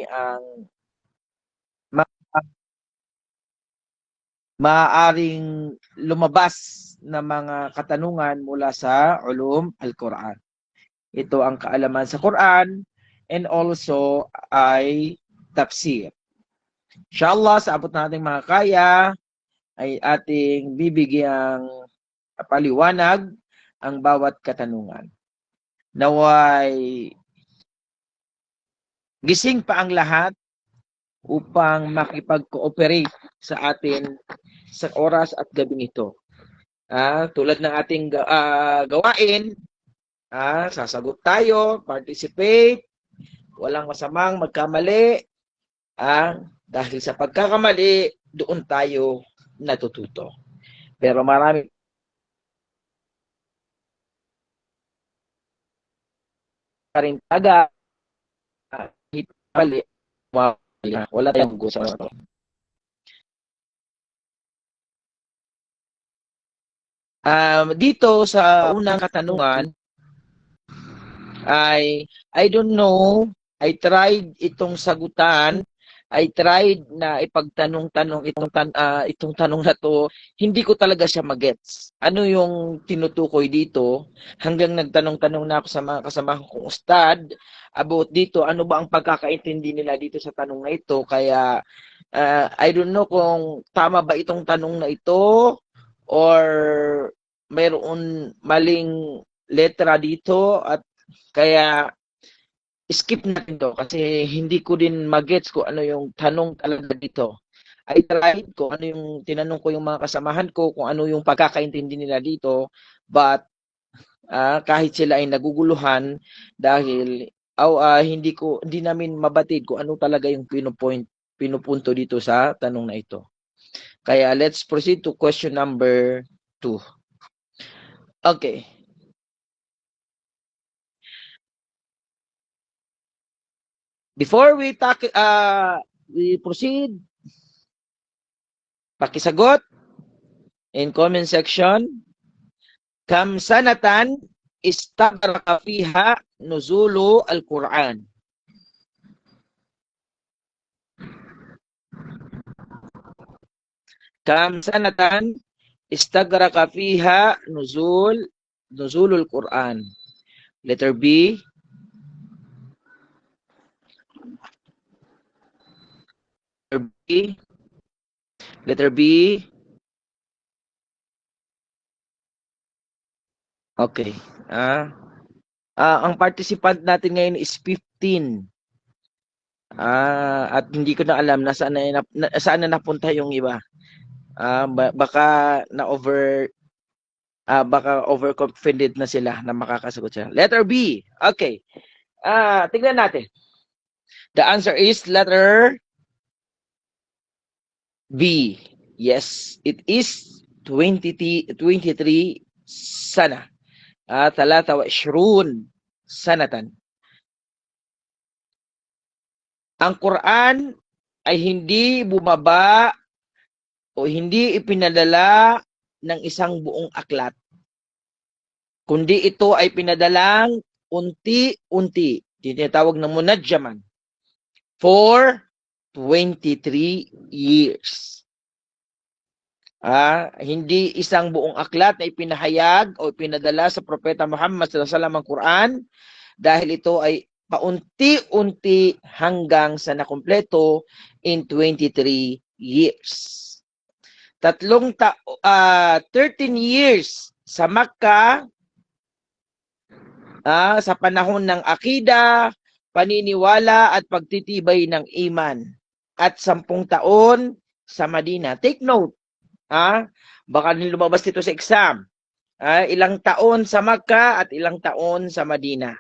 ang maaaring lumabas na mga katanungan mula sa ulum al-Quran. Ito ang kaalaman sa Quran and also ay tafsir. Inshallah, sa abot nating mga kaya, ay ating bibigyang paliwanag ang bawat katanungan. Naway gising pa ang lahat upang makipag-cooperate sa atin sa oras at gabing ito. Tulad ng ating gawain, sasagot tayo, participate, walang masamang magkamali, dahil sa pagkakamali, doon tayo natututo. Pero marami pa rin taga, mali, wala tayong gusto. Dito sa unang katanungan ay I don't know, I tried itong sagutan, I tried na ipagtanong-tanong itong tanong na to, hindi ko talaga siya magets. Ano yung tinutukoy dito? Hanggang nagtanong-tanong na ako sa mga kasama kong ustad about dito, ano ba ang pagkakaintindi nila dito sa tanong na ito? Kaya I don't know kung tama ba itong tanong na ito or mayroon maling letra dito at kaya skip natin to kasi hindi ko din magets kung ano yung tanong talaga dito. I tried ko ano yung tinanong ko yung mga kasamahan ko kung ano yung pagkakaintindi nila dito but kahit sila ay naguguluhan dahil hindi namin mabatid kung ano talaga yung pinupunto dito sa tanong na ito. Kaya let's proceed to question number 2. Okay. Before we proceed, pakisagot in comment section. Kam sanatan istagraka fiha nuzulu al-Quran. Kam sanatan istagraka fiha nuzulul Quran. Letter B. Letter B. Okay. Ang participant natin ngayon is 15. At hindi ko na alam saan na napunta yung iba. Baka overconfident na sila na makakasagot siya. Letter B. Okay. Tingnan natin. The answer is letter B. Yes, it is 23 sana. 23 sanatan. Ang Quran ay hindi bumaba o hindi ipinadala ng isang buong aklat. Kundi ito ay pinadalang unti-unti. Tinatawag na munajjaman. For 23 years. Hindi isang buong aklat na ipinahayag o ipinadala sa Propeta Muhammad sallallahu alaihi wasallam ang Quran dahil ito ay paunti-unti hanggang sa nakumpleto in 23 years. 13 years sa Makkah sa panahon ng akida, paniniwala at pagtitibay ng iman. At 10 taon sa Madina. Take note. Baka lumabas dito sa exam. Ilang taon sa Makkah at ilang taon sa Madina.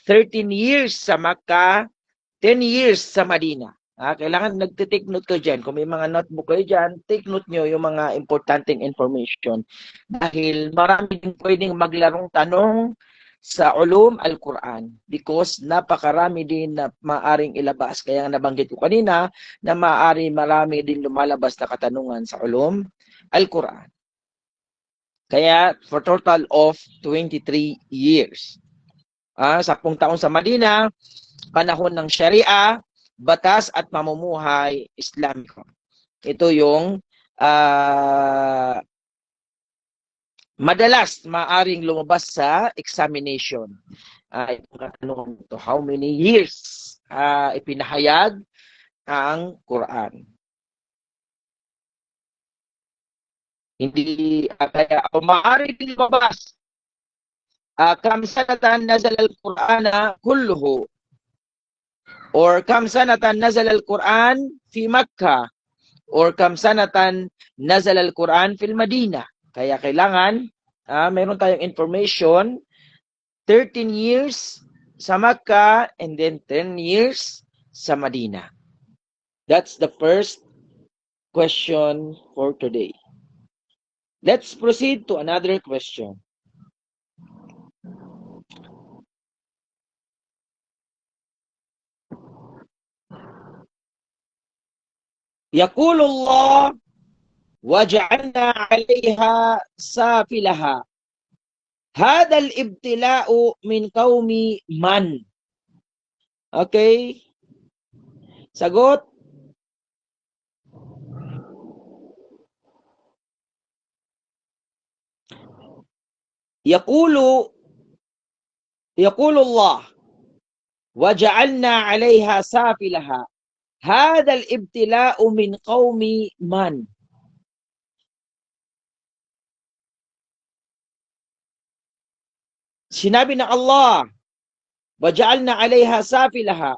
13 years sa Makkah, 10 years sa Madina. Kailangan nagtitake note ko dyan. Kung may mga notebook kayo dyan, take note nyo yung mga importanteng information. Dahil marami din pwedeng maglarong tanong sa ulum al-Quran because napakarami din na maaring ilabas. Kaya nabanggit ko kanina na marami din lumalabas na katanungan sa ulum al-Quran. Kaya for total of 23 years. 10 taon sa Madina, panahon ng Sharia, batas at pamumuhay Islamiko. Ito yung madalas maaring lumabas sa examination. Itong katanungan ito, how many years ipinahayag ang Quran? Hindi kaya maaari din lumabas. Kam sanatan nazal al-Qur'ana kulluhu, or kam sanatan nazal al-Quran fi Makkah, or kam sanatan nazal al-Quran fil Madinah. Kaya kailangan mayroon tayong information 13 years sa Makkah and then 10 years sa Madinah. That's the first question for today. Let's proceed to another question. يقول الله وجعلنا عليها سافلها هذا الابتلاء من قوم من. Okay? Sagot. يقول الله وجعلنا عليها سافلها هذا الابتلاء من قوم من. Sinabi ng Allah, waja'alna 'alayha safilaha.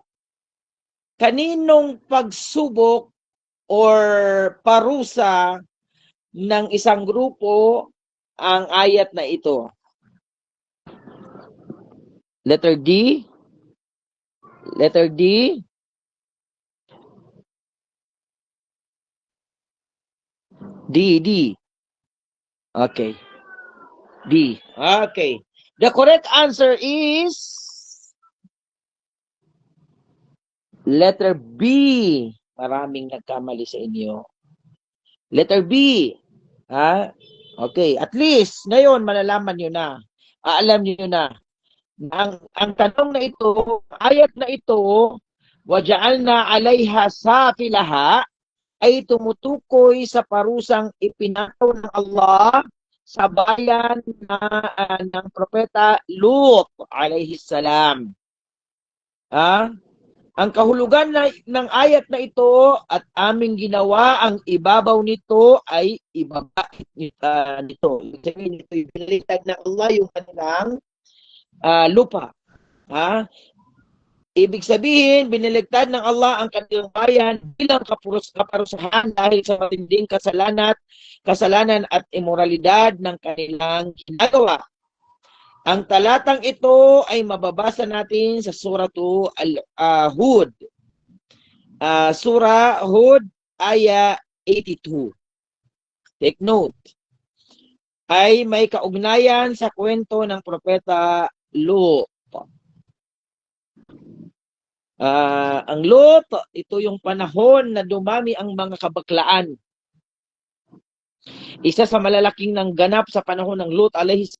Kaninong pagsubok or parusa ng isang grupo ang ayat na ito? Letter D. Letter D. D. Okay. D. Okay. The correct answer is letter B. Maraming nagkamali sa inyo. Letter B. Okay. At least, ngayon, malalaman nyo na. Alam nyo na. Ang tanong na ito, ayat na ito, waja'alna 'alayha safilaha, ay tumutukoy sa parusang ipinataw ng Allah sa bayan ng propeta Lut alayhi salam. Ang kahulugan ng ayat na ito, at aming ginawa ang ibabaw nito ay ibaba nito. Sabihin nito, ibinalitad ng Allah yung kanilang lupa. Ibig sabihin, biniligtad ng Allah ang kanilang bayan bilang kaparusahan dahil sa matinding kasalanan at imoralidad ng kanilang ginagawa. Ang talatang ito ay mababasa natin sa Suratu Hud. Surah Hud, aya 82. Take note. Ay may kaugnayan sa kwento ng propeta Lut. Ang Lot, ito yung panahon na dumami ang mga kabaklaan. Isa sa malalaking nang ganap sa panahon ng Lot alayhi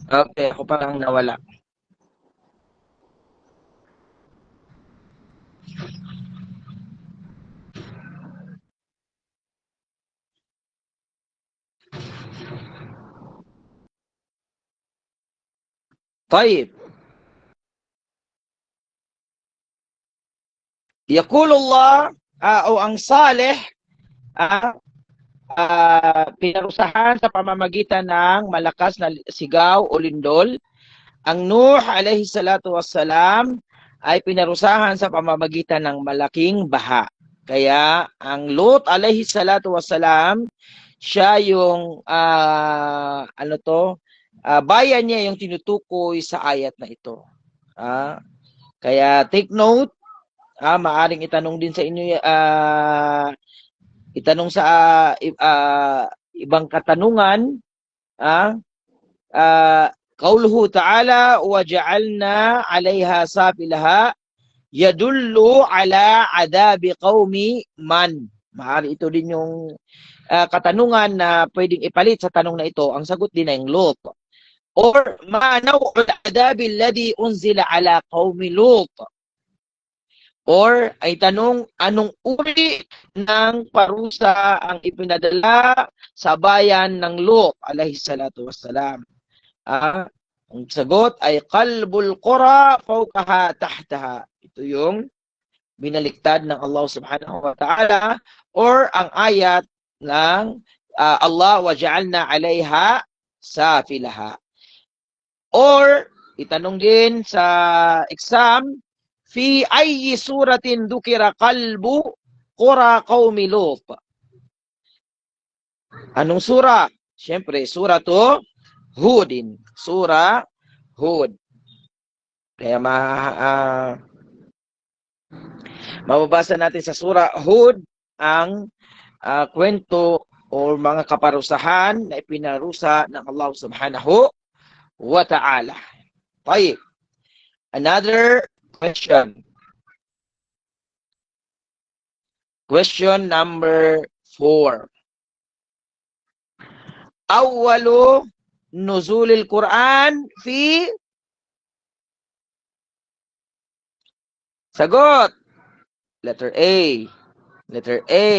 Okay, ako parang nawala. طيب. يقول الله o ang salih ah, pinarusahan sa pamamagitan ng malakas na sigaw o lindol. Ang Nuh alayhi salatu wassalam ay pinarusahan sa pamamagitan ng malaking baha. Kaya ang Lut alayhi salatu wassalam, siya yung bayan niya yung tinutukoy sa ayat na ito. Kaya take note, maaring itanong din sa inyo, itanong sa ibang katanungan, qauluhu ta'ala wa ja'alna 'alayha safilaha yadullu ala adabi qaumi man. Maaari ito din yung katanungan na pwedeng ipalit sa tanong na ito. Ang sagot din ay Lut. Or ma naw'ul adabi alladhi unzila ala qaumi Lut. Or ay tanong, anong uri ng parusa ang ipinadala sa bayan ng Lut alayhi salatu wassalam? Ang sagot ay qalbul qura fawqaha tahtaha. Ito yung binaliktad ng Allah subhanahu wa ta'ala, or ang ayat ng Allah wa ja'alna 'alayha safilaha. Or itanong din sa exam, fi ayyi suratin dhukira qalbu qura qaumi Lut. Anong sura? Siyempre, surah Hudin. Surah Hud. Kaya mababasa natin sa surah Hud ang kwento o mga kaparusahan na ipinarusa ng Allah subhanahu wa ta'ala. Okay. Another question. Question number 4. Awwalu nuzulil Quran fi. Sagot. Letter A. Letter A.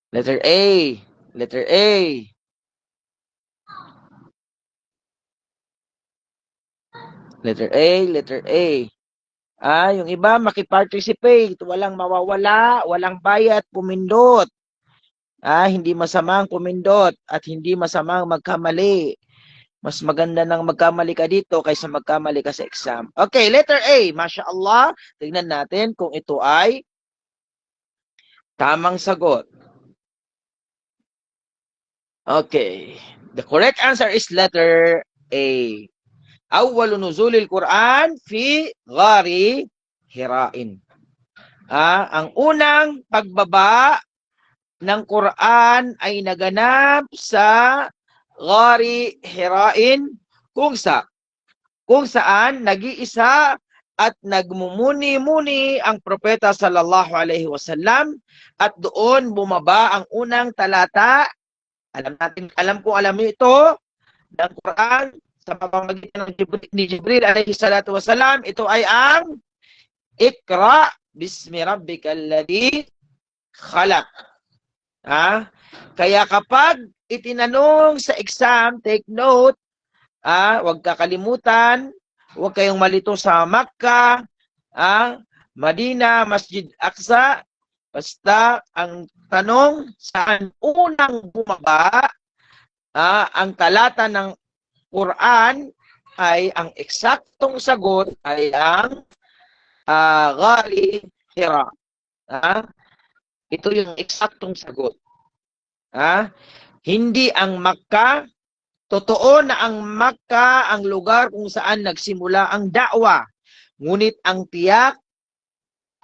Letter A. Letter A. Letter A. Letter A. Yung iba makiparticipate. Walang mawawala. Walang bayad. Pumindot. Hindi masamang pumindot at hindi masamang magkamali. Mas maganda nang magkamali ka dito kaysa magkamali ka sa exam. Okay, letter A. MashaAllah. Tingnan natin kung ito ay tamang sagot. Okay. The correct answer is letter A. Awwalu nuzulil Quran fi ghari Hirain. Ang unang pagbaba ng Quran ay naganap sa Ghari Hirain, kung saan nag-iisa at nagmumuni-muni ang propeta sallallahu alaihi wasallam, at doon bumaba ang unang talata. Alam niyo ito ng Quran sa pamamagitan ni Jibril alaihi salatu wasallam. Ito ay ang Iqra bismi rabbikal ladzi khalaq. Kaya kapag itinanong sa exam, take note, huwag kakalimutan, huwag kayong malito sa Makkah, Madina, Masjid Aqsa. Basta ang tanong, saan unang bumaba ang talata ng Quran, ay ang eksaktong sagot ay ang Ghari Hira. Ito yung eksaktong sagot. Hindi ang Makkah. Totoo na ang Makkah ang lugar kung saan nagsimula ang da'wa. Ngunit ang tiyak,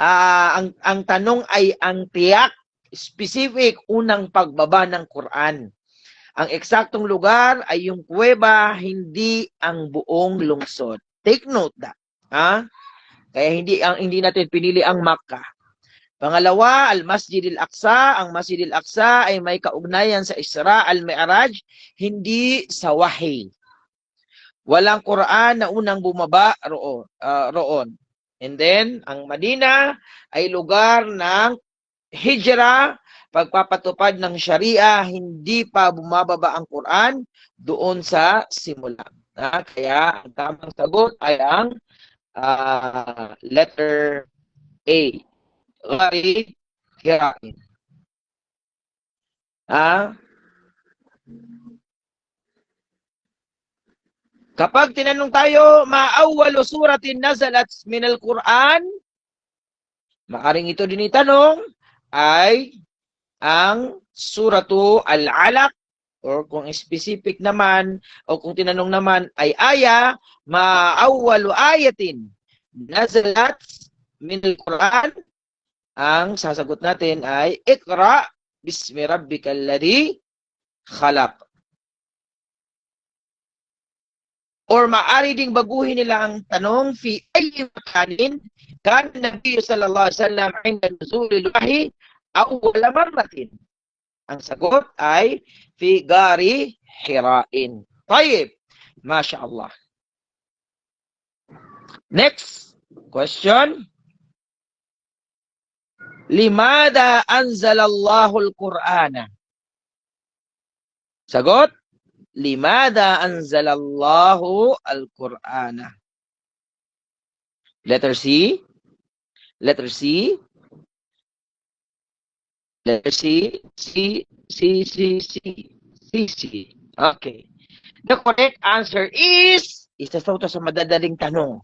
ang tanong ay ang tiyak, specific, unang pagbaba ng Quran. Ang eksaktong lugar ay yung kuweba, hindi ang buong lungsod. Take note that. Kaya hindi natin pinili ang Makkah. Pangalawa, Al-Masjid al-Aqsa. Ang Masjid al-Aqsa ay may kaugnayan sa Isra al-Mi'raj, hindi sa wahi. Walang Quran na unang bumaba roon. And then, ang Madina ay lugar ng hijra, pagpapatupad ng Sharia, hindi pa bumababa ang Quran doon sa simula. Kaya ang tamang sagot ay ang letter A. Gari Hirain. Kapag tinanong tayo, ma'awwalu suratin nazalat min al-Quran, maaring ito din itanong, ay ang suratu al-Alaq, or kung specific naman, o kung tinanong naman ay aya, ma'awwalu ayatin nazalat min al-Quran, ang sasagot natin ay Iqra bismi rabbikal ladzi khalaq. Or maaari ding baguhin nila ang tanong, fi ayyi makanin kan Nabi sallallahu alaihi wasallam 'inda nuzulil wahyi awwal marratin. Ang sagot ay fi gari Hirain. Tayyib. Masha'Allah. Next question. Limada anzalallahu al-Qur'ana? Sagot, limada anzalallahu al-Qur'ana? Letter C. Letter C. Letter C. C. Okay. The correct answer is, isa sa madadaling tanong.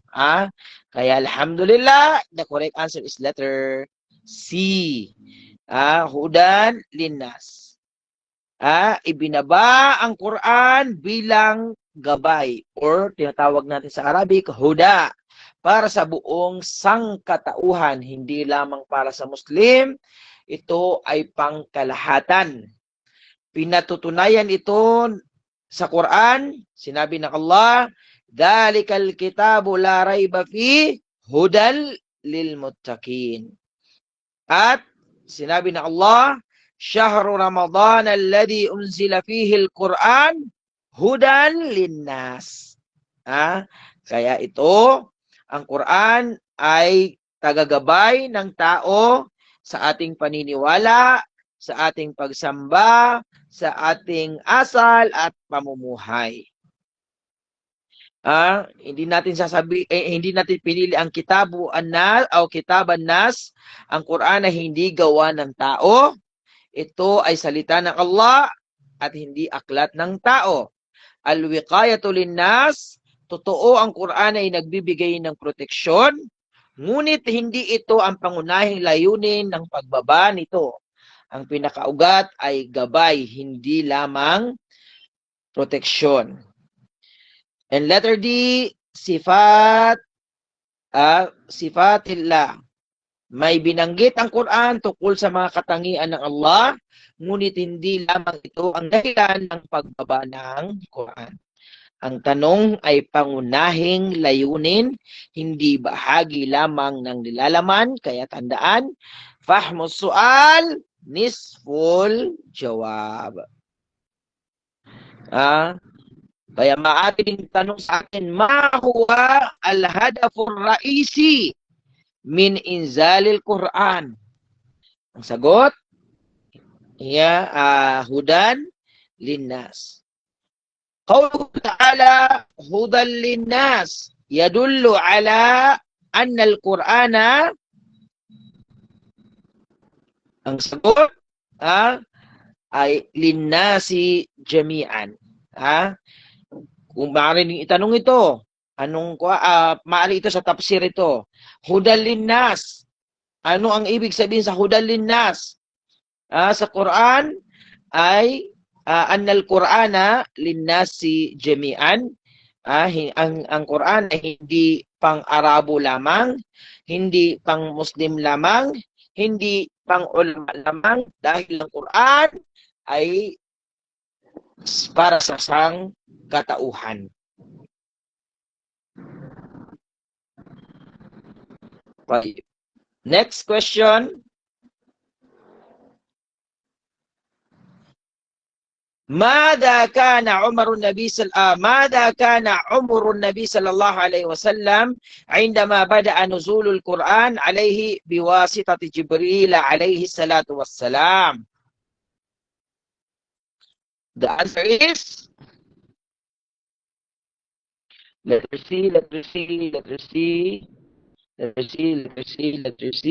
Kaya alhamdulillah, the correct answer is letter C. Hudan linnas. Ibinaba ang Quran bilang gabay, or tinatawag natin sa Arabic, huda, para sa buong sangkatauhan, hindi lamang para sa Muslim. Ito ay pangkalahatan. Pinatutunayan ito sa Quran, sinabi ng Allah, "Dhalikal kitabu la raiba fi hudal lil muttaqin." At sinabi ng Allah, "Syahru Ramadan alladhi unzila fihi al-Quran hudan linnas." Kaya ito, ang Quran ay tagagabay ng tao sa ating paniniwala, sa ating pagsamba, sa ating asal at pamumuhay. Hindi natin pinili ang Kitabu an-Nas o Kitaban Nas. Ang Quran ay hindi gawa ng tao. Ito ay salita ng Allah at hindi aklat ng tao. Al-wiqayatu lin-nas, totoo ang Quran ay nagbibigay ng proteksyon, ngunit hindi ito ang pangunahing layunin ng pagbaba nito. Ang pinakaugat ay gabay, hindi lamang proteksyon. And letter D, sifatillah. May binanggit ang Quran tungkol sa mga katangian ng Allah, ngunit hindi lamang ito ang dahilan ng pagbaba ng Quran. Ang tanong ay pangunahing layunin, hindi bahagi lamang ng nilalaman, kaya tandaan, fahmus su'al, nisful jawab. Kaya maating tanong sa akin, ma huwa al-hadafur raisi min inzalil Quran? Ang sagot, hudan linnas. Qawluhu ta'ala, hudan linnas, yadullu ala anna al-Qur'ana, ang sagot ay linnasi jami'an. Kung maaaring itanong ito, maaari ito sa tafsir ito. Hudal linnas. Ano ang ibig sabihin sa hudal linnas? Sa Quran ay annal Qur'ana linnasi jami'an. Ang Quran ay hindi pang-Arabo lamang, hindi pang-Muslim lamang, hindi pang-ulama lamang, dahil ang Quran ay para sa sangkatauhan. Next question. ماذا كان عمر النبي ماذا كان عمر النبي صلى الله عليه وسلم عندما بدأ نزول القرآن عليه بواسطة جبريل عليه الصلاة والسلام. The answer is letter C, letter C, letter C, letter C, letter C, letter C,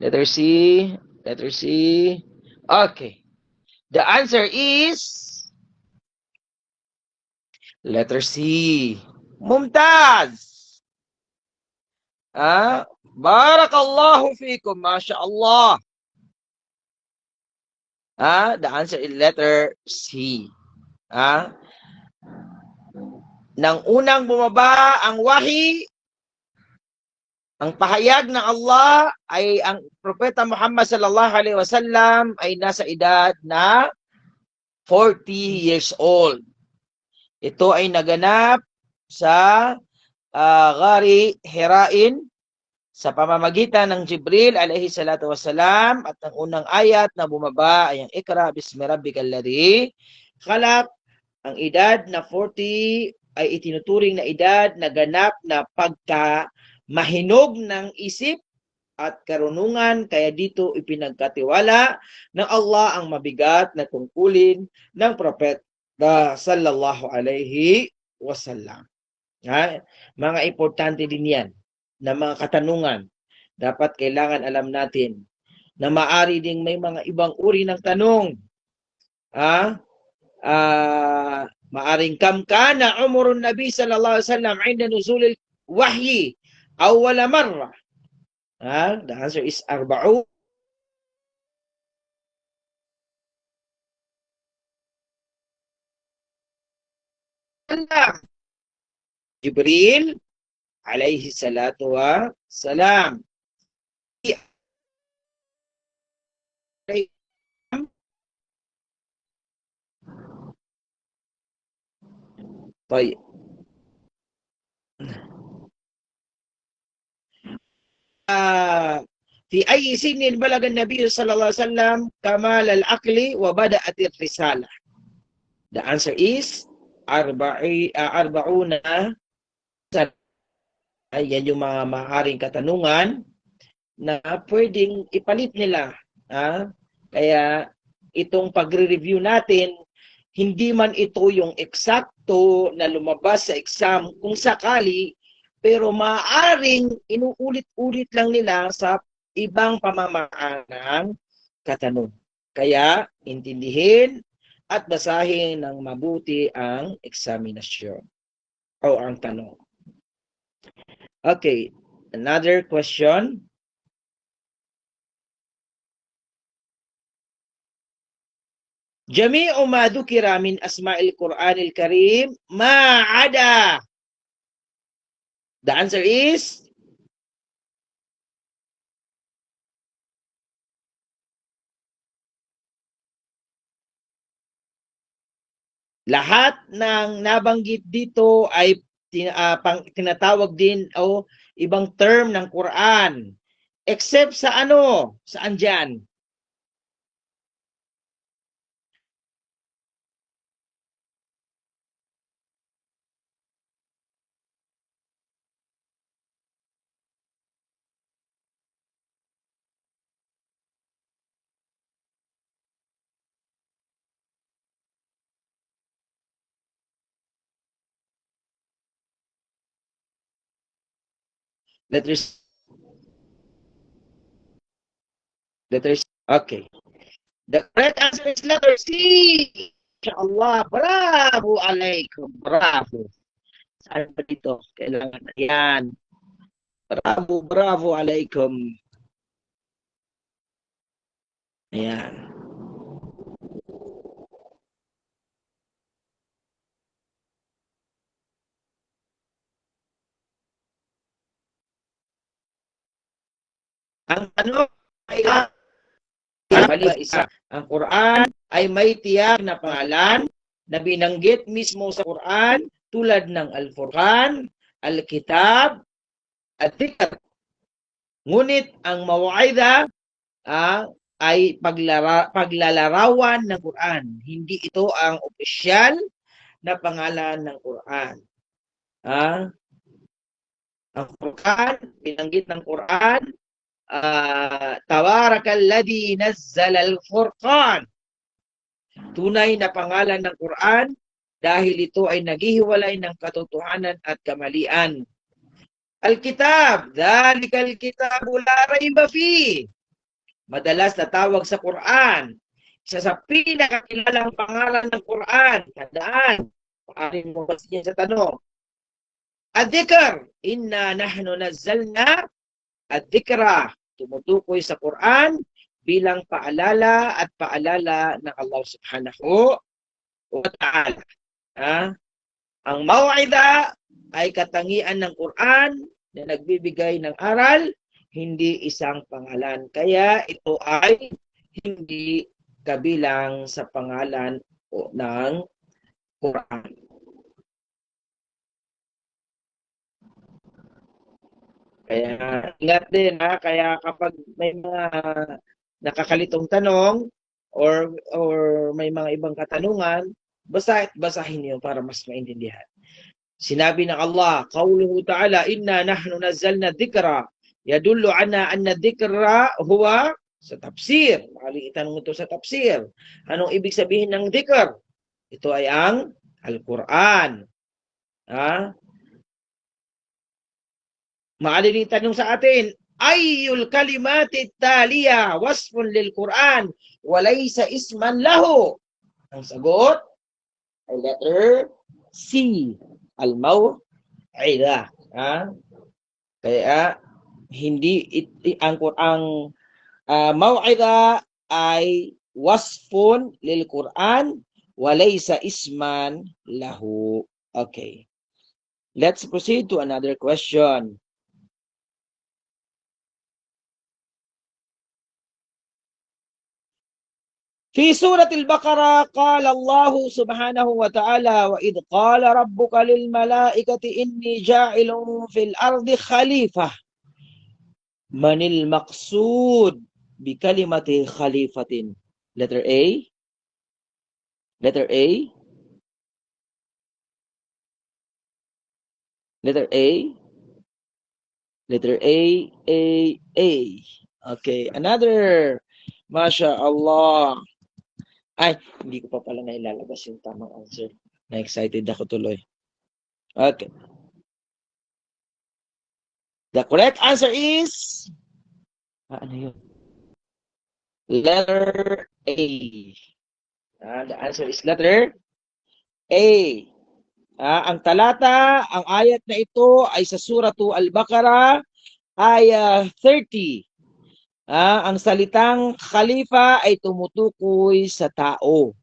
letter C, letter C. Okay. The answer is letter C. Mumtaz. Barakallahu fikum. MashaAllah. The answer is letter C. Nang unang bumaba ang wahi, ang pahayag ng Allah ay ang Propeta Muhammad sallallahu alaihi wasallam ay nasa edad na 40 years old. Ito ay naganap sa Ghari Hirain sa pamamagitan ng Jibril alaihi salatu wassalam, at ang unang ayat na bumaba ay ang Iqra bismi rabbikal ladzi khalaq. Ang edad na 40 ay itinuturing na edad na ganap na pagka-mahinog ng isip at karunungan, kaya dito ipinagkatiwala ng Allah ang mabigat na tungkulin ng propeta sallallahu alaihi wasallam. Mga importante din yan na mga katanungan. Dapat kailangan alam natin na maari ding may mga ibang uri ng tanong. Maaring kam kana umurun nabi sallallahu alaihi wasallam inda nuzulil wahyi awwala marra. The answer is 40. Jibril alaihi salatu wa salam. طيب في أي سن بلغ النبي صلى الله عليه وسلم كمال العقل وبدأت الرسالة. The answer is 40. Ayan yung mga maaaring katanungan na pwedeng ipalit nila. Kaya itong pagre-review natin, hindi man ito yung eksakto na lumabas sa exam kung sakali, pero maaaring inuulit-ulit lang nila sa ibang pamamaraan ng katanungan. Kaya intindihin at basahin ng mabuti ang eksaminasyon o ang tanong. Okay, another question. Jami'u ma dhukira min asma'il Qur'anil Karim ma'ada. The answer is lahat ng nabanggit dito ay tinatawag din o ibang term ng Quran. Except sa ano? Saan dyan? Letters. Okay. The correct answer is letter C. Inshallah. Bravo alaikum. Bravo. Saan ba dito? Kailangan. Ayan. Bravo, bravo alaikum. Ayan. Ang tanong ay isa. Ang Quran ay may tiyak na pangalan na binanggit mismo sa Quran tulad ng Al-Furqan, Al-Kitab, at Dhikr. Ngunit ang mawa'idha ay paglalarawan ng Quran. Hindi ito ang opisyal na pangalan ng Quran. Ang Quran, binanggit ng Quran, Tabarakalladhi nazzala al-Furqan. Tunay na pangalan ng Quran dahil ito ay naghihiwalay ng katotohanan at kamalian. Al-Kitab, dhalikal kitabu la rayba fi. Madalas natawag sa Quran. Isa sa pinakakilalang pangalan ng Quran. Tandaan, paarin mo kasi yan sa tanong. Ad-Dhikr, inna nahnu nazzalna ad-Dhikra. Tumutukoy sa Quran bilang paalala at paalala ng Allah subhanahu wa ta'ala. Ang maw'idha ay katangian ng Quran na nagbibigay ng aral, hindi isang pangalan. Kaya ito ay hindi kabilang sa pangalan ng Quran. Kaya ingat din kaya kapag may mga nakakalitong tanong or may mga ibang katanungan, basahin niyo para mas maintindihan. Sinabi ng Allah, qawluhu ta'ala, inna nahnu nazzalna dhikra. Yadullu anna dhikra huwa sa tafsir. Makaliitan mo ito sa tafsir. Anong ibig sabihin ng dhikr? Ito ay ang Al-Quran. Maaari tanong sa atin, ayyul kalimati taliya wasfun lil Quran walaysa isman lahu. Ang sagot ay letter C. Al-maw'idha. Kaya hindi ang maw'idha ay wasfun lil Quran walaysa isman lahu. Okay. Let's proceed to another question. في سورة البقرة قال الله سبحانه وتعالى وإذ قال ربك للملائكة إني جاعل في الأرض خليفة من المقصود بكلمة خليفة. Letter A. Letter A. Letter A. Letter A. A. Okay. Another. Masya Allah. Ay, hindi ko pa pala nailalabas yung tamang answer. Na-excited ako tuloy. Okay. The correct answer is ano yun? Letter A. The answer is letter A. Ang talata, ang ayat na ito ay sa Suratu Al-Baqarah, ayah 30. Ang salitang khalifa ay tumutukoy sa tao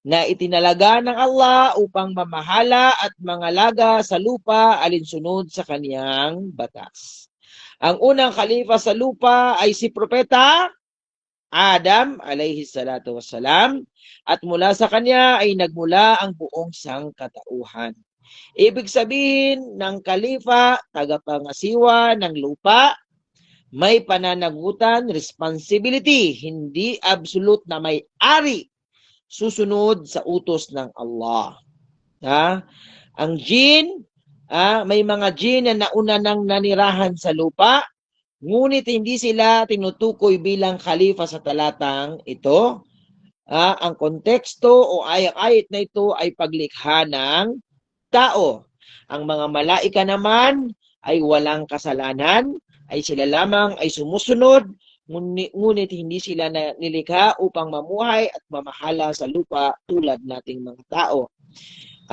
na itinalaga ng Allah upang mamahala at mangalaga sa lupa alinsunod sa kaniyang batas. Ang unang khalifa sa lupa ay si Propeta Adam alayhi salatu wassalam at mula sa kanya ay nagmula ang buong sangkatauhan. Ibig sabihin ng khalifa, tagapangasiwa ng lupa, may pananagutan, responsibility, hindi absolute na may-ari, susunod sa utos ng Allah. Ang jinn, may mga jinn na nauna nang nanirahan sa lupa, ngunit hindi sila tinutukoy bilang khalifa sa talatang ito. Ang konteksto o ayat-ayat na ito ay paglikha ng tao. Ang mga malaika naman ay walang kasalanan, ay sila lamang ay sumusunod, ngunit hindi sila nilikha upang mamuhay at mamahala sa lupa tulad nating mga tao.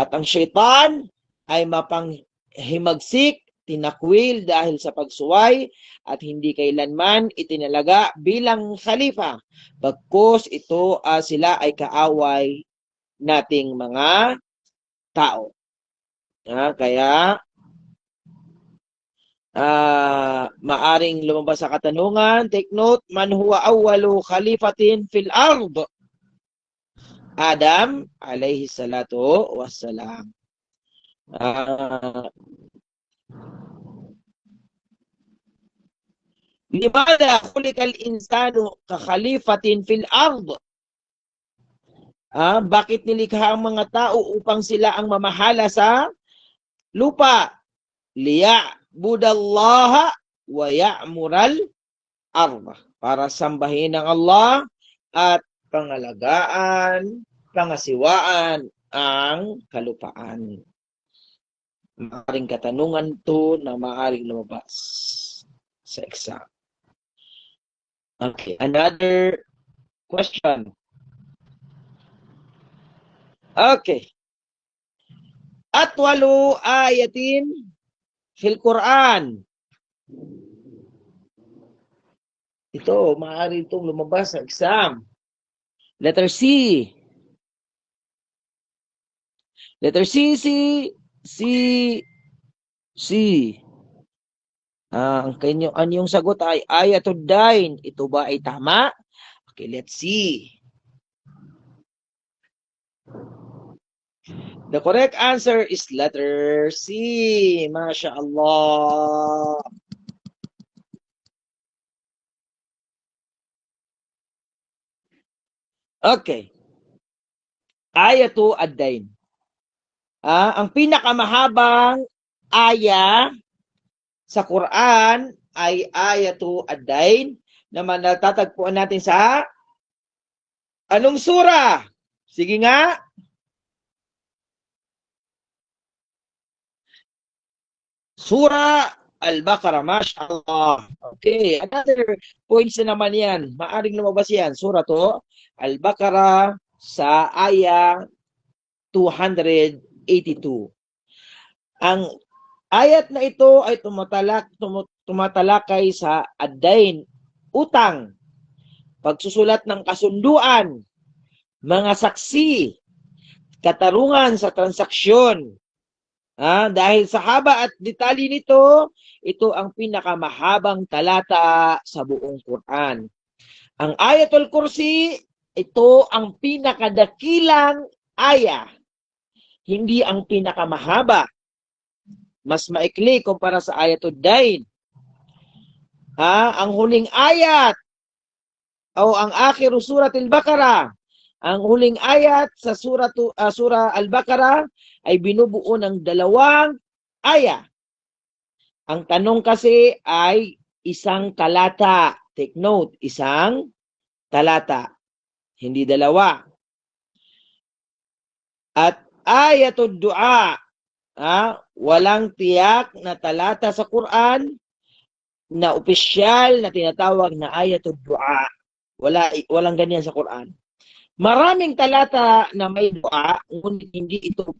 At ang syaitan ay mapanghimagsik, tinakwil dahil sa pagsuway at hindi kailanman itinalaga bilang khalifa. Bagkus ito sila ay kaaway nating mga tao. Kaya maaring lumabas sa katanungan. Take note, man huwa awwalu khalifatin fil ard? Adam alayhi salatu wassalam. Limada khuliqal insanu ka khalifatin fil ard. Bakit nilikha ang mga tao upang sila ang mamahala sa lupa? Liya'budallaha wa ya'mural arba. Para sambahin ng Allah at pangalagaan, pangasiwaan ang kalupaan. Maaring katanungan to na maaring lumabas sa exam. Okay, another question. Okay. Atwalu ayatin fil Quran. Ito, maaari itong lumabas sa exam. Letter C. Letter C, C, C, C. Ang kanyang sagot ay ayatud dain. Ito ba ay tama? Okay, let's see. The correct answer is letter C. Masya Allah. Okay. Ayatu ad-dain. Ang pinakamahabang aya sa Quran ay ayatu ad-dain na natatagpuan natin sa anong sura? Sige nga. Sura Al-Baqarah, mashallah. Okay, another points na naman yan. Maaring lumabas yan. Sura to, Al-Baqarah sa aya 282. Ang ayat na ito ay tumatalakay sa ad-dain, utang, pagsusulat ng kasunduan, mga saksi, katarungan sa transaksyon. Dahil sa haba at detalye nito, ito ang pinakamahabang talata sa buong Quran. Ang Ayatul Kursi, ito ang pinakadakilang aya. Hindi ang pinakamahaba. Mas maikli kumpara sa Ayatul Dain. Ang huling ayat o ang akhiru surat al-Baqarah, ang huling ayat sa surah al-Baqarah ay binubuo ng 2 aya. Ang tanong kasi ay isang talata. Take note, isang talata. Hindi 2. At ayatud dua, walang tiyak na talata sa Quran na opisyal na tinatawag na ayatud dua. Walang ganyan sa Quran. Maraming talata na may dua, ngunit hindi ito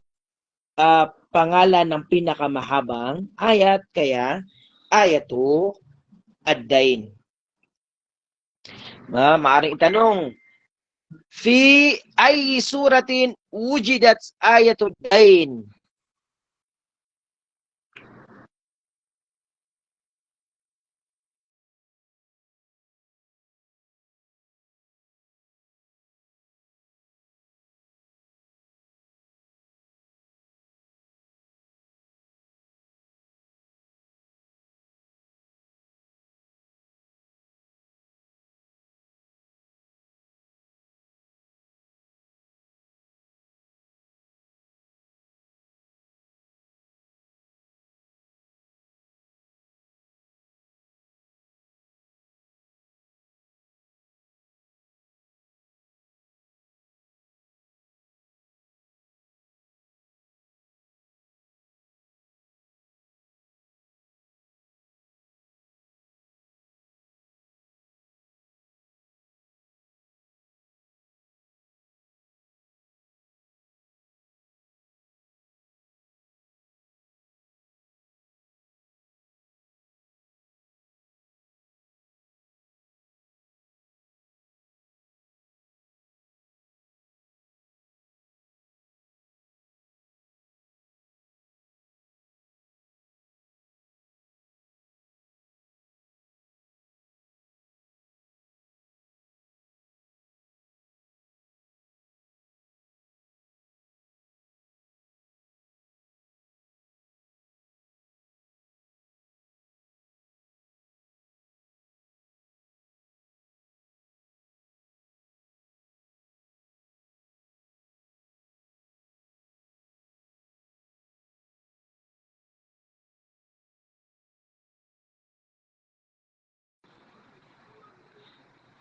pangalan ng pinakamahabang ayat, kaya ayatu ad-dain. Maaring itanong, fi ay suratin wujidat ayatud dain?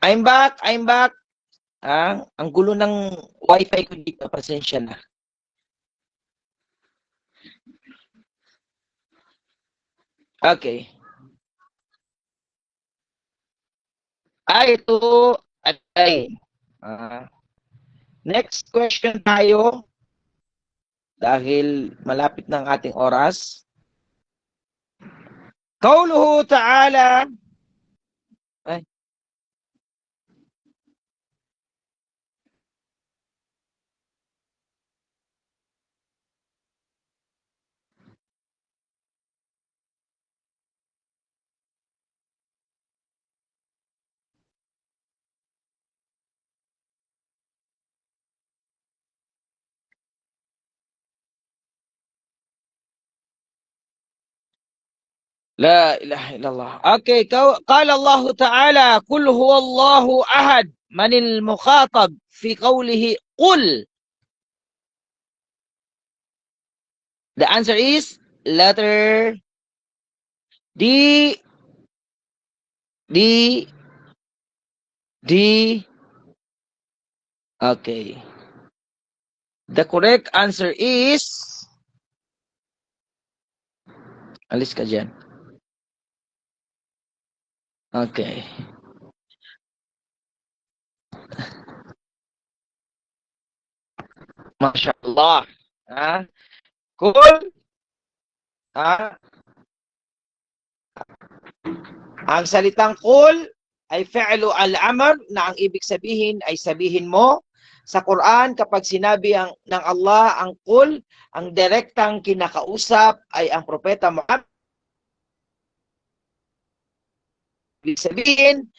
I'm back, I'm back. Ang gulo ng wifi ko dito, pasensya na. Okay. Ito, ay. Next question tayo. Dahil malapit ng ating oras. Qauluhu ta'ala. Ay. لا إله إلا الله. Okay, قال الله تعالى قل هو الله أحد. من المخاطب في قوله قل? The answer is letter D. D. D. Okay. The correct answer is, alis ka dyan. Okay. MashaAllah. Cool. Ang salitang kul ay fi'lu al-amr na ang ibig sabihin ay sabihin mo. Sa Quran, kapag sinabi ng Allah ang kul, ang direktang kinakausap ay ang propeta Muhammad. Ibig sabihin,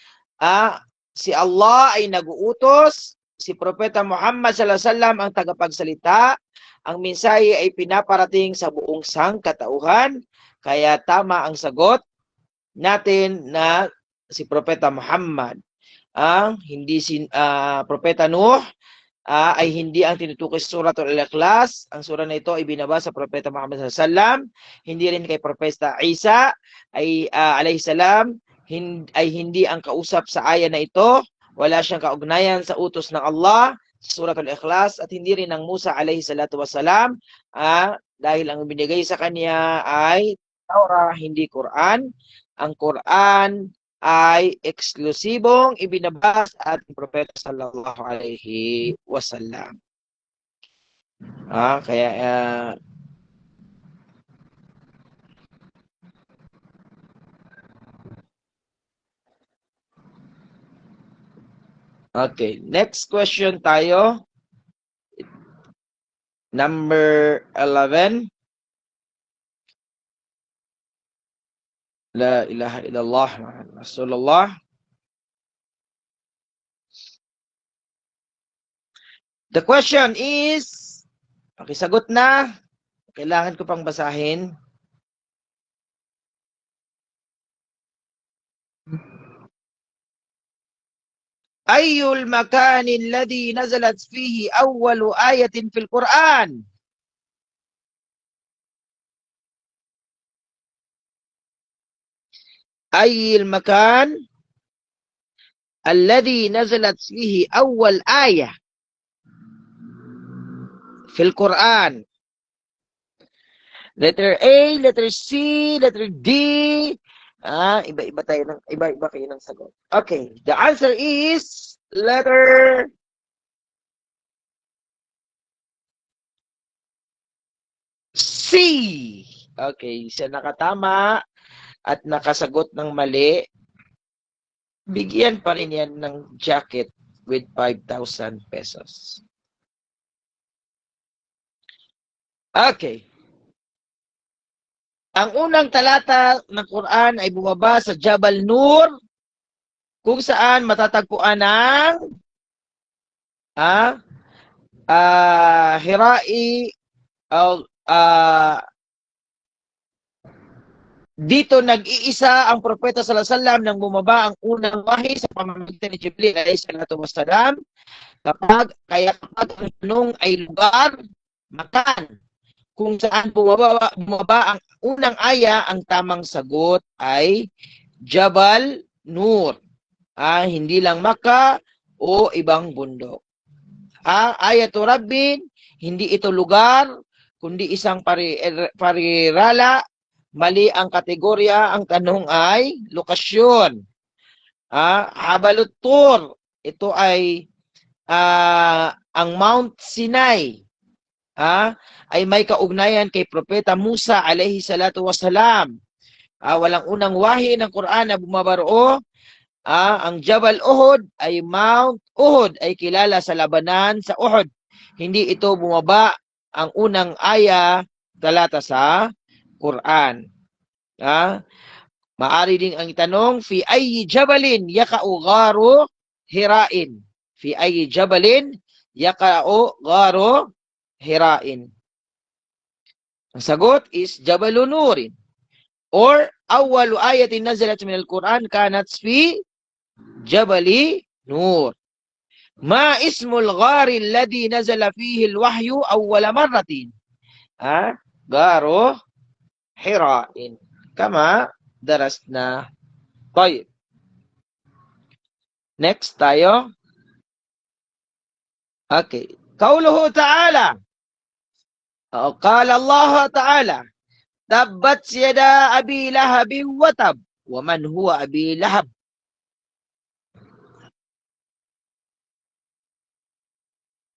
si Allah ay nag-uutos, si propeta Muhammad sallallahu alaihi wasallam ang tagapagsalita, ang mensahe ay pinaparating sa buong sangkatauhan, kaya tama ang sagot natin na si Propeta Muhammad. Hindi si Propeta Nuh ay hindi ang tinutukoy sa Suratul Ikhlas. Ang sura na ito ay binaba sa Propeta Muhammad sallallahu alaihi wasallam. Hindi rin kay Propeta Isa ay alayhi salam ay hindi ang kausap sa aya na ito. Wala siyang kaugnayan sa utos ng Allah sa Suratul Ikhlas, at hindi rin ng Musa alayhi salatu wasalam dahil ang binigay sa kanya ay Taurah, hindi Quran. Ang Quran ay eksklusibong ibinaba sa ating propeta sallallahu alaihi wasallam. Kaya okay, next question tayo. Number 11. La ilaha illallah Muhammad Rasulullah. The question is, pakisagot na. Kailangan ko pang basahin. Ayyul makanin alladhi nazalat fihi awwalu ayatin fil Quran? Ayyul makan alladhi nazalat fihi awwal ayah fil Quran? Letter A, letter C, letter D. Iba-iba kayo ng sagot. Okay, the answer is letter C. Okay, siya nakatama at nakasagot ng mali. Bigyan pa rin yan ng jacket with 5,000 pesos. Okay. Ang unang talata ng Quran ay bumaba sa Jabal Nur, kung saan matatagpuan ng Hirai. Dito nag-iisa ang propeta sallallahu alaihi wasallam nang bumaba ang unang wahi sa pamamagitan ni Jibril alayhi salatu wasalam. Kapag ang tanong ay lugar, makan, kung saan bumaba ang unang aya, ang tamang sagot ay Jabal Nur. Hindi lang Makkah o ibang bundok. Ayatu Rabbin, hindi ito lugar, kundi isang parirala. Mali ang kategorya, ang tanong ay lokasyon. Habalut Tur, ito ay ang Mount Sinai. Ay may kaugnayan kay Propeta Musa alayhi salatu wasalam. Walang unang wahi ng Quran na bumabaro. Ang Jabal Uhud ay Mount Uhud ay kilala sa labanan sa Uhud. Hindi ito bumaba ang unang aya talata sa Quran. Maari ding ang itanong, fi ayyi jabalin yaka'u gharu Hirain. Fi ayyi jabalin yaka'u gharu Hirain. Ang sagot is Jabalun Nurin. Or awwalu ayatin nazalat min al-Quran kanat fi Jabali Nur. Ma ismul ghari alladhi nazala fihi al-wahyu awwala marratin. Garo Hirain. Kama darasna. Tayyib. Next tayo. Okay. Qauluhu ta'ala. Qala Allah ta'ala. Tabbat yada abi lahabin wa tab. Wa man huwa abi lahab.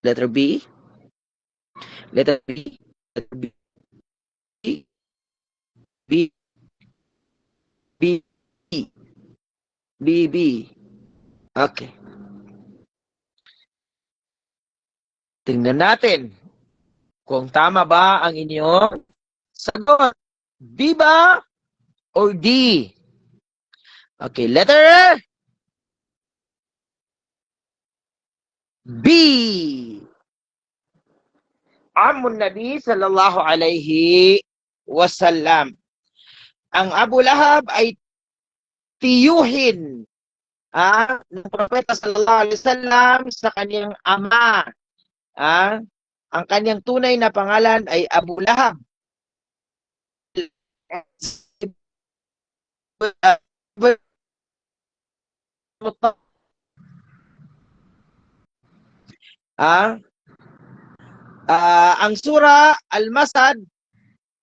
Letter B. Letter B. Letter B. B. B. B. B. Okay. Tingnan natin kung tama ba ang inyong sagot. B ba or D? Okay, letter B. Amun Nabi sallallahu alayhi wasallam. Ang Abu Lahab ay tiyuhin ng Propeta sallallahu alaihi wasallam sa kanyang ama. Ang kanyang tunay na pangalan ay Abu Lahab. Ang sura Al-Masad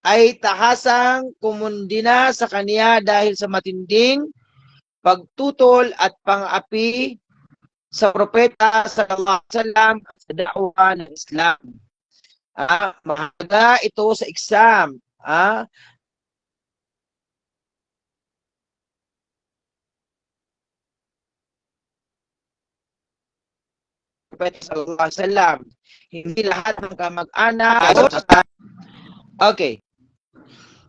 ay tahasang kumundina sa kaniya dahil sa matinding pagtutol at pang-api sa propeta sallallahu alaihi wasallam sa da'wa ng Islam. Mahalaga ito sa exam. Propeta sallallahu alaihi wasallam. Hindi lahat ng kamag-anak. Okay.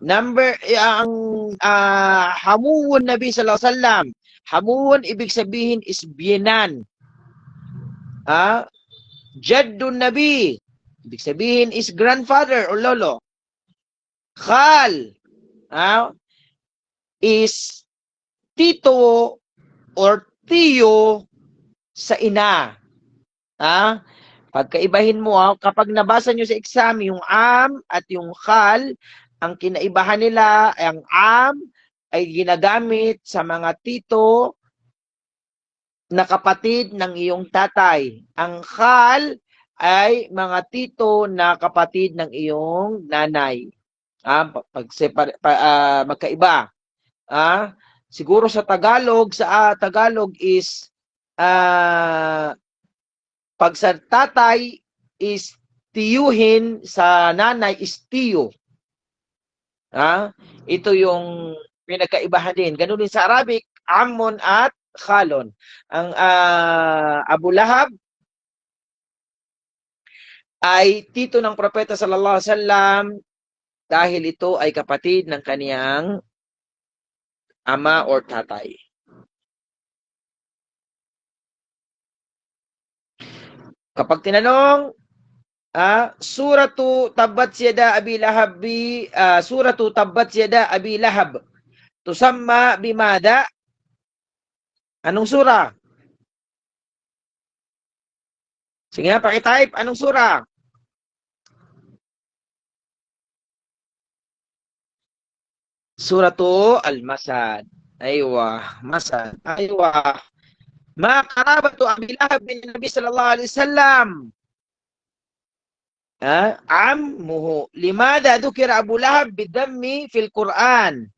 Number, ang hamuun Nabi sallallahu alaihi wasallam. Hamuun, ibig sabihin is biyenan. Jaddun Nabi, ibig sabihin is grandfather or lolo. Khal, is tito or tiyo sa ina. Pagkaibahin mo, kapag nabasa nyo sa exam, yung am at yung khal, ang kinaibahan nila, ang am ay ginagamit sa mga tito na kapatid ng iyong tatay. Ang khal ay mga tito na kapatid ng iyong nanay. Magkaiba. Siguro sa Tagalog, Tagalog is pag sa tatay is tiyuhin, sa nanay is tiyo. Ito yung pinagkaibahan din. Ganun din sa Arabic, Ammon at Khalon. Ang Abu Lahab ay tito ng Propeta sallallahu alaihi wasallam dahil ito ay kapatid ng kaniyang ama or tatay. Kapag tinanong, suratu Tabbat Yada Abi Lahab, suratu Tabbat Yada Abi Lahab, tusamma bimada? Anong sura? Sige nga, pakitype. Anong sura? Suratu Al-Masad. Aywa, Masad. Aywa. ما قرابة أبي لهب من النبي صلى الله عليه وسلم؟ عمه. لماذا ذكر أبو لهب بالذم في القرآن؟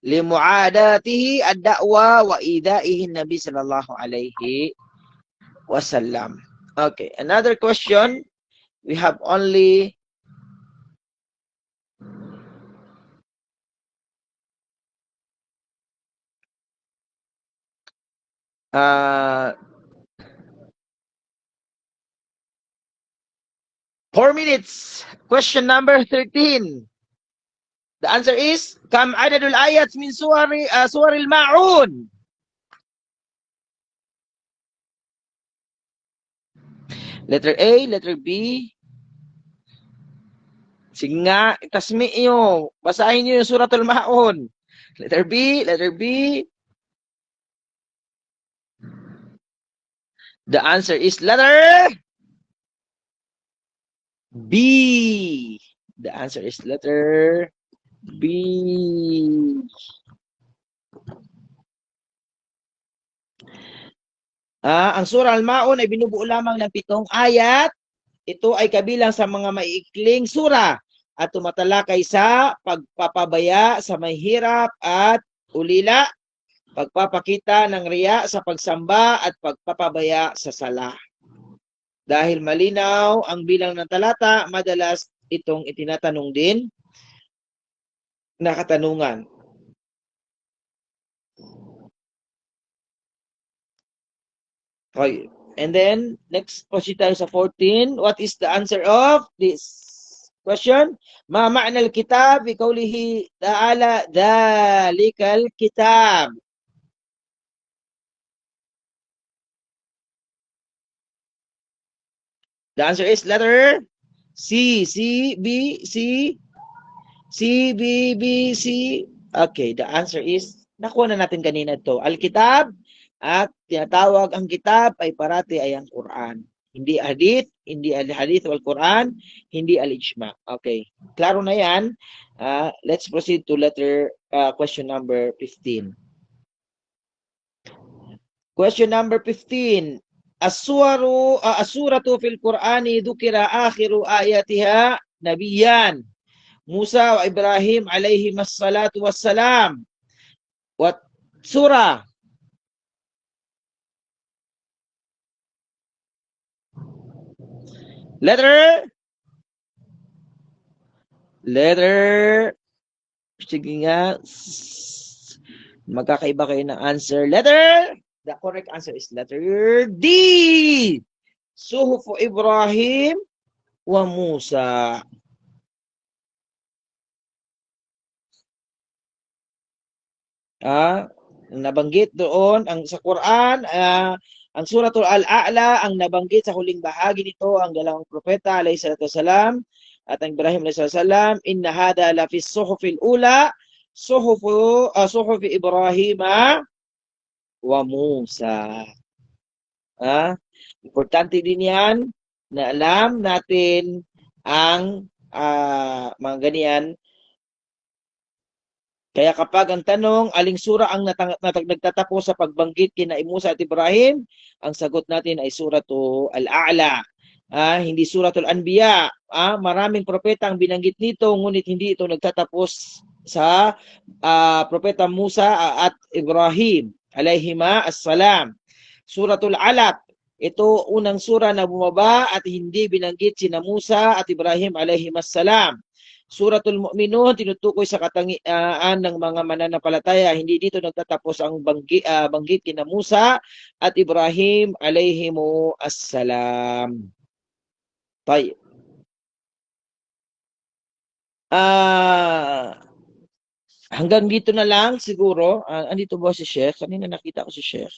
لمعاداته الدعوة وإيذائه النبي صلى الله عليه وسلم. Okay, another question. We have only uh, 4 minutes. Question number 13. The answer is كم عدد الآيات من سور الماعون؟ Letter A, letter B. Sige nga, itasmi nyo. Basahin nyo yung suratul Maun. Letter B, letter B. The answer is letter B. The answer is letter B. Ang surah Al-Maun ay binubuo lamang ng 7 ayat. Ito ay kabilang sa mga maiikling sura at tumatalakay sa pagpapabaya sa mahirap at ulila, pagpapakita ng riya sa pagsamba at pagpapabaya sa sala. Dahil malinaw ang bilang ng talata, madalas itong itinatanong din na katanungan. Okay. And then, next question tayo sa 14. What is the answer of this question? Ma ma'na al-kitab bi qawlihi ta'ala dhalikal kitab. The answer is letter C. C, B, C. C, B, B, C. Okay, the answer is, nakuha na natin kanina to. Al-kitab, at tinatawag ang kitab ay parati ay ang Quran. Hindi hadith, hindi al-hadith wal Quran, hindi al-ijma. Okay, klaro na yan. Let's proceed to question number 15. Question number 15. As-suratu fil Qur'ani dhukira akhiru ayatiha nabiyan. Musa wa Ibrahim alayhi massalatu wassalam. What surah? Letter? Sige nga. Magkakaiba kayo ng answer. Letter? The correct answer is letter D. Suhufu Ibrahim wa Musa. Nabanggit doon sa Quran, ang suratul Al-A'la, ang nabanggit sa huling bahagi nito ang dalawang propeta alayhi salatu wasalam at ang Ibrahim alayhi salatu wasalam. Inna hada la fi suhufil ula suhufi Ibrahim wa Musa. Importante din yan na alam natin ang mga ganyan. Kaya kapag ang tanong, aling sura ang nagtatapos sa pagbanggit kina Musa at Ibrahim, ang sagot natin ay suratul Al-A'la. Hindi suratul Anbiya. Maraming propeta ang binanggit nito, ngunit hindi ito nagtatapos sa propeta Musa at Ibrahim alayhima assalam. Suratul Alaq, ito unang sura na bumaba at hindi binanggit sina Musa at Ibrahim alayhima assalam. Suratul Mu'minun, tinutukoy sa katangian ng mga mananampalataya. Hindi dito nagtatapos ang banggit kina Musa at Ibrahim alayhimu assalam. Tayo. Hanggang dito na lang siguro. Andito ba si Sheikh? Kanina nakita ko si Sheikh.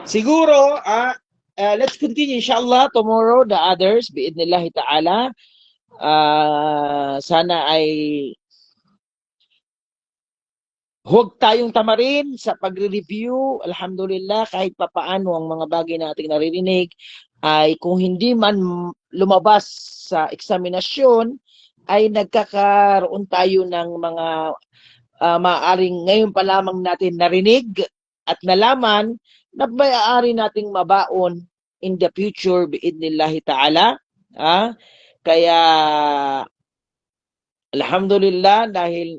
Siguro, let's continue inshallah tomorrow, the others, biidnillahi ta'ala. Sana ay huwag tayong tamarin sa pagre-review. Alhamdulillah, kahit papaano ang mga bagay na ating naririnig ay kung hindi man lumabas sa eksaminasyon, ay nagkakaroon tayo ng mga maaaring ngayon pa lamang natin narinig at nalaman na maaari nating mabaon in the future biidnillahi ta'ala. Kaya alhamdulillah dahil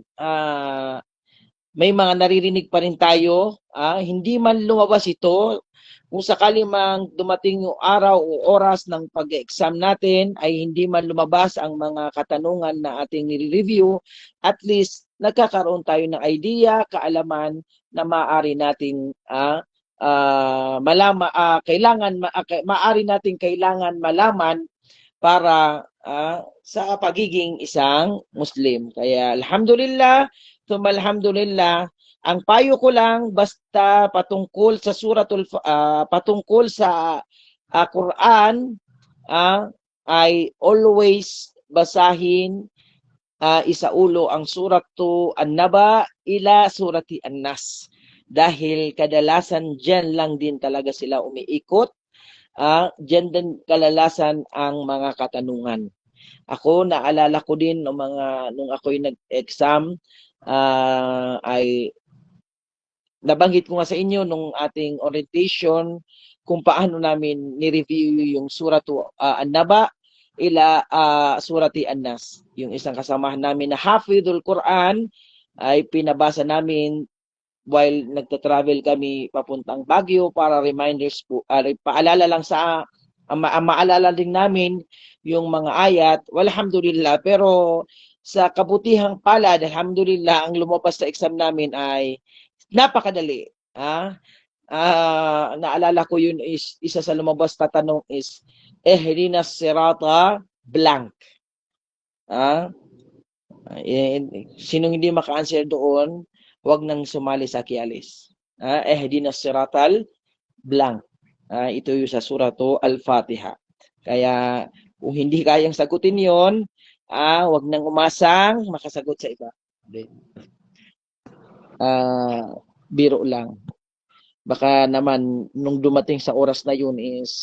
may mga naririnig pa rin tayo, hindi man lumabas ito, kung sakali mang dumating yung araw o oras ng pag-exam natin ay hindi man lumabas ang mga katanungan na ating nire-review, at least nagkakaroon tayo ng idea, kaalaman na maaari nating maaari nating kailangan malaman para sa pagiging isang Muslim. Kaya alhamdulillah, alhamdulillah, ang payo ko lang basta patungkol sa patungkol sa Quran, ay always basahin isaulo ang suratu An-Naba ila surati An-Nas. Dahil kadalasan dyan lang din talaga sila umiikot. Dyan din kalalasan ang mga katanungan. Ako, naalala ko din nung ako'y nag-exam, ay nabanggit ko nga sa inyo nung ating orientation kung paano namin ni-review yung suratu An-Naba ila surati An-Nas. Yung isang kasamahan namin na Hafidhul Quran ay pinabasa namin while nagta-travel kami papuntang Baguio para reminders po, paalala lang sa maalala din namin yung mga ayat. Walhamdulillah, pero sa kabutihang palad, alhamdulillah, ang lumabas sa exam namin ay napakadali. Naalala ko yun is, isa sa lumabas na tanong is, ihdinas sirata blank. Sinong hindi maka-answer doon, wag nang sumali sa Kialis. Ihdinas siratal blank. Ito yung sa suratu Al-Fatiha. Kaya kung hindi kayang sagutin yon, wag nang umasang makasagot sa iba. Biro lang. Baka naman nung dumating sa oras na yun is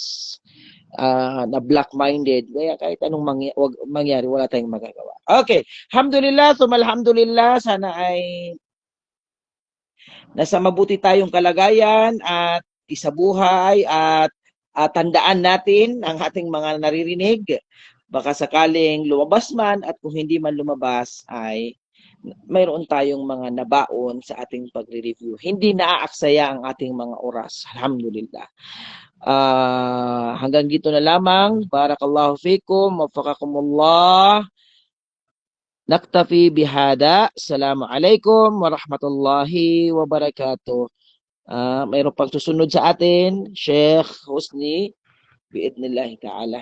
na black-minded, kaya kahit anong mangyari, wala tayong magagawa. Okay, alhamdulillah, alhamdulillah, sana ay nasa mabuti tayong kalagayan at isabuhay at tandaan natin ang ating mga naririnig. Baka sakaling lumabas man at kung hindi man lumabas ay mayroon tayong mga nabaon sa ating pagre-review. Hindi naaaksaya ang ating mga oras. Alhamdulillah. Hanggang dito na lamang. Barakallahu fikum. Wafakakumullah. Naktafi bihada. Assalamualaikum warahmatullahi wabarakatuh. Mayroon pang susunod sa atin, Sheikh Husni, biidnillahi ta'ala.